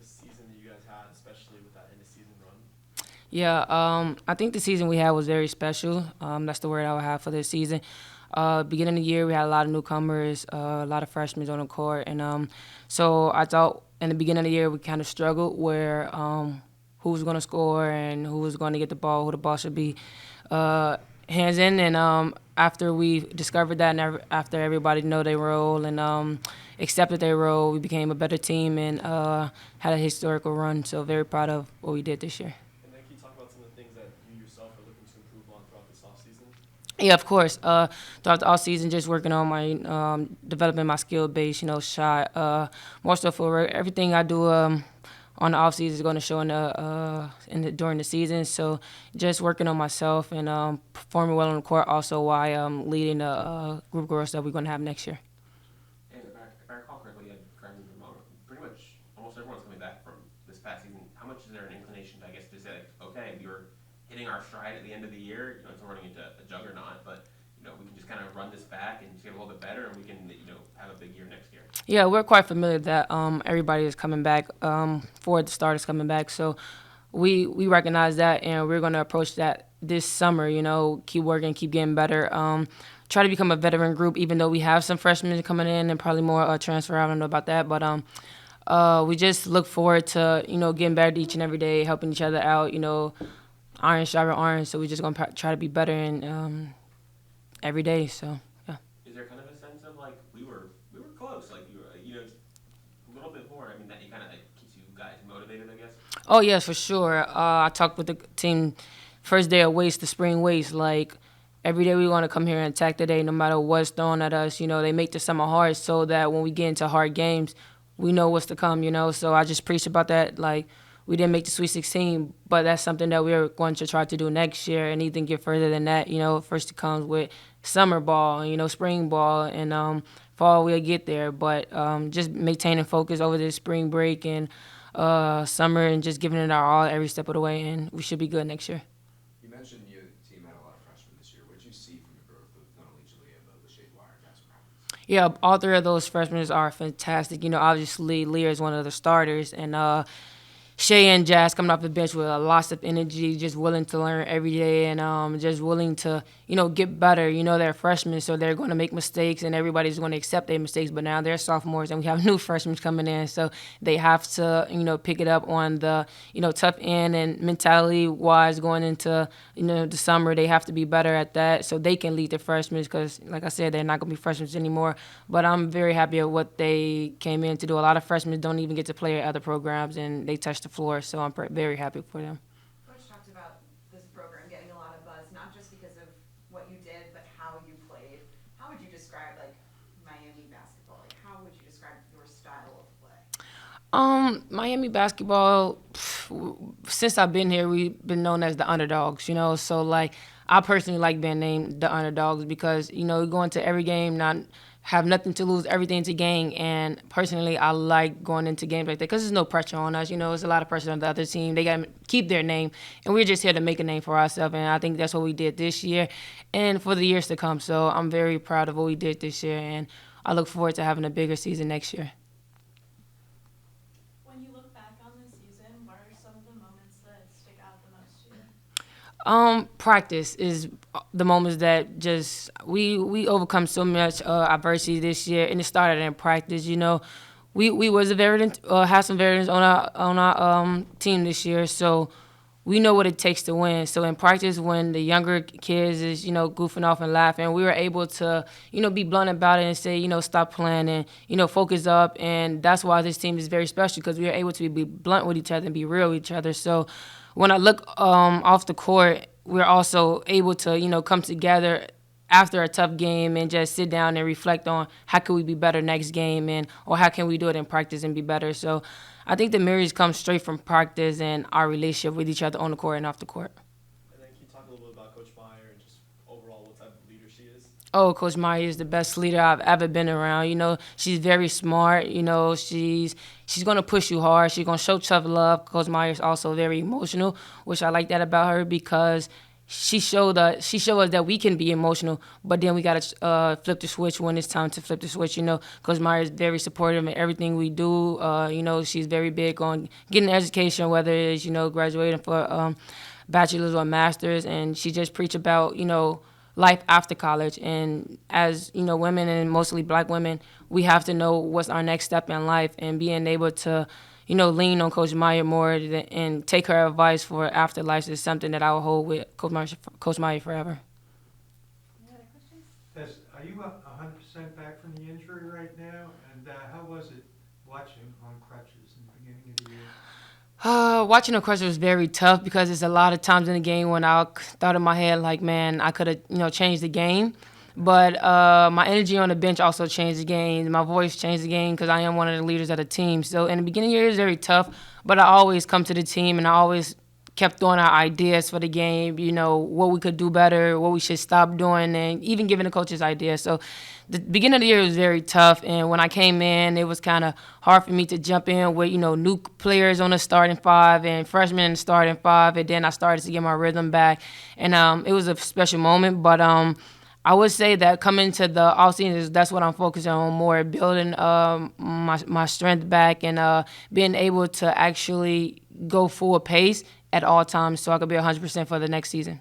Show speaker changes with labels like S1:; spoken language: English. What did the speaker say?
S1: the season that you guys had, especially with that end of season run?
S2: Yeah, I think the season we had was very special. That's the word I would have for this season. Beginning of the year, we had a lot of newcomers, a lot of freshmen on the court, and so I thought in the beginning of the year we kind of struggled where who was going to score and who was going to get the ball, who the ball should be hands in, and after we discovered that, and after everybody know their role and accepted their role, we became a better team and had a historical run. So very proud of what we did this year.
S1: And then can you talk about some of the things that you yourself are looking to improve on throughout this offseason?
S2: Yeah, of course. Throughout the all season, just working on my developing my skill base. Shot more so for everything I do. On the off season is going to show during the season. So just working on myself and performing well on the court. Also, why I'm leading the group of girls that we're going to have next year.
S3: And if I recall correctly, correct me if I'm wrong, pretty much almost everyone's coming back from this past season. How much is there an inclination to, I guess, to say, like, okay, we were hitting our stride at the end of the year, it's running into a juggernaut, but, we can just kind of run this back and just get a little bit better, and we can, have a big year next year.
S2: Yeah, we're quite familiar that everybody is coming back. For the starters coming back, so we recognize that, and we're going to approach that this summer. Keep working, keep getting better. Try to become a veteran group, even though we have some freshmen coming in and probably more transfer. I don't know about that, but we just look forward to getting better each and every day, helping each other out. Iron sharpen iron, so we're just gonna try to be better in every day. So yeah.
S3: Is there kind of a sense of like we were close, like you were, a little bit more? I mean, that you kind of like keeps you guys motivated, I guess.
S2: Oh yes, for sure. I talked with the team first day of waste, the spring waste. Like every day we want to come here and attack the day, no matter what's thrown at us. They make the summer hard so that when we get into hard games, we know what's to come. So I just preach about that. Like we didn't make the Sweet 16, but that's something that we're going to try to do next year and even get further than that. First it comes with summer ball, spring ball, and fall we'll get there. But just maintaining focus over this spring break and summer and just giving it our all every step of the way, and we should be good next year.
S4: You mentioned your team had a lot of freshmen this year. What did you see from the growth of not only Julia but the Shade Wire guys from Providence?
S2: Yeah, all three of those freshmen are fantastic. Obviously Leah is one of the starters, and Shay and Jazz coming off the bench with a lot of energy, just willing to learn every day and just willing to, get better. They're freshmen, so they're going to make mistakes, and everybody's going to accept their mistakes. But now they're sophomores, and we have new freshmen coming in, so they have to, pick it up on the, tough end and mentality-wise going into, the summer. They have to be better at that so they can lead the freshmen because, like I said, they're not going to be freshmen anymore. But I'm very happy at what they came in to do. A lot of freshmen don't even get to play at other programs, and they touch the floor, so I'm very happy for them.
S5: Coach talked about this program getting a lot of buzz, not just because of what you did, but how you played. How would you describe Miami basketball? How would you describe your style of play?
S2: Miami basketball, since I've been here, we've been known as the underdogs, So, I personally like being named the underdogs because, you go into every game, not have nothing to lose, everything to gain. And personally, I like going into games like that because there's no pressure on us. There's a lot of pressure on the other team. They got to keep their name, and we're just here to make a name for ourselves. And I think that's what we did this year and for the years to come. So I'm very proud of what we did this year, and I look forward to having a bigger season next year.
S6: When you look back on this season, what are some of the moments that stick out the most to you?
S2: Practice is the moments that just we overcome so much adversity this year, and it started in practice. We was a veteran, had some veterans on our team this year, so we know what it takes to win. So in practice, when the younger kids is goofing off and laughing, we were able to be blunt about it and say stop playing and focus up, and that's why this team is very special because we are able to be blunt with each other and be real with each other. So when I look off the court, we're also able to, come together after a tough game and just sit down and reflect on how can we be better next game or how can we do it in practice and be better. So I think the mirrors come straight from practice and our relationship with each other on the court and off the court.
S1: And then can you talk a little bit about Coach Meyer and just overall what type of leader she is?
S2: Oh, Coach Meyer is the best leader I've ever been around. She's very smart. She's gonna push you hard. She's gonna show tough love. Coach Meyer is also very emotional, which I like that about her because she showed us that we can be emotional, but then we got to flip the switch when it's time to flip the switch. Coach Meyer is very supportive in everything we do. She's very big on getting an education, whether it's graduating for bachelor's or master's, and she just preach about life after college. And as women, and mostly black women, we have to know what's our next step in life, and being able to lean on Coach Meyer more and take her advice for afterlife is something that I will hold with Coach Meyer forever.
S5: Any other questions?
S7: Are you 100% back from the injury right now? And how was it watching on crutches in the beginning of the year?
S2: Watching on crutches was very tough because there's a lot of times in the game when I thought in my head like, man, I could have changed the game. But my energy on the bench also changed the game. My voice changed the game because I am one of the leaders of the team. So in the beginning of the year, it was very tough. But I always come to the team, and I always kept throwing out ideas for the game, what we could do better, what we should stop doing, and even giving the coaches ideas. So the beginning of the year was very tough. And when I came in, it was kind of hard for me to jump in with, new players on the starting five and freshmen in the starting five. And then I started to get my rhythm back. And it was a special moment. But I would say that coming to the offseason, that's what I'm focusing on more, building my strength back and being able to actually go full pace at all times so I could be 100% for the next season.